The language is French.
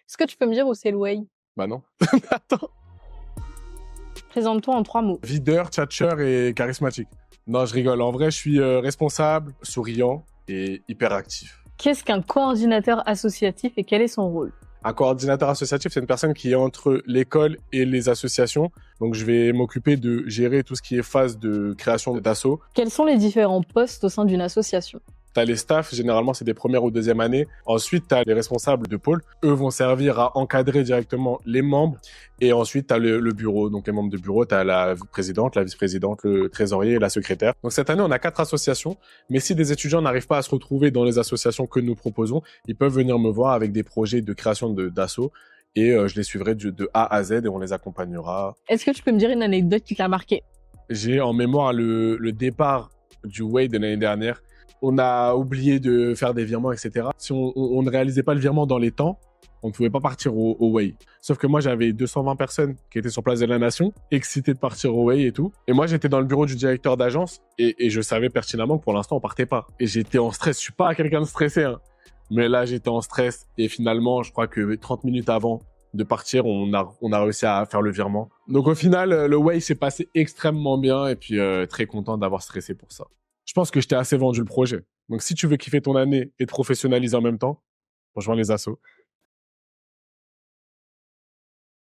Est-ce que tu peux me dire où c'est le Way? Bah non. Attends. Présente-toi en 3 mots. Videur, tchatcheur et charismatique. Non, je rigole. En vrai, je suis responsable, souriant et hyper actif. Qu'est-ce qu'un coordinateur associatif et quel est son rôle? Un coordinateur associatif, c'est une personne qui est entre l'école et les associations. Donc, je vais m'occuper de gérer tout ce qui est phase de création d'asso. Quels sont les différents postes au sein d'une association? Tu as les staffs, généralement, c'est des premières ou deuxième années. Ensuite, tu as les responsables de pôle. Eux vont servir à encadrer directement les membres. Et ensuite, tu as le bureau. Donc, les membres de bureau, tu as la présidente, la vice-présidente, le trésorier et la secrétaire. Donc, cette année, on a 4 associations. Mais si des étudiants n'arrivent pas à se retrouver dans les associations que nous proposons, ils peuvent venir me voir avec des projets de création d'asso. Et je les suivrai de A à Z et on les accompagnera. Est-ce que tu peux me dire une anecdote qui t'a marqué? J'ai en mémoire le départ du Way de l'année dernière. On a oublié de faire des virements, etc. Si on ne réalisait pas le virement dans les temps, on ne pouvait pas partir au Way. Sauf que moi, j'avais 220 personnes qui étaient sur Place de la Nation, excitées de partir au Way et tout. Et moi, j'étais dans le bureau du directeur d'agence et je savais pertinemment que pour l'instant, on partait pas. Et j'étais en stress. Je suis pas quelqu'un de stressé, hein. Mais là, j'étais en stress. Et finalement, je crois que 30 minutes avant de partir, on a réussi à faire le virement. Donc au final, le Way s'est passé extrêmement bien et puis très content d'avoir stressé pour ça. Je pense que je t'ai assez vendu le projet. Donc si tu veux kiffer ton année et te professionnaliser en même temps, rejoins les assos.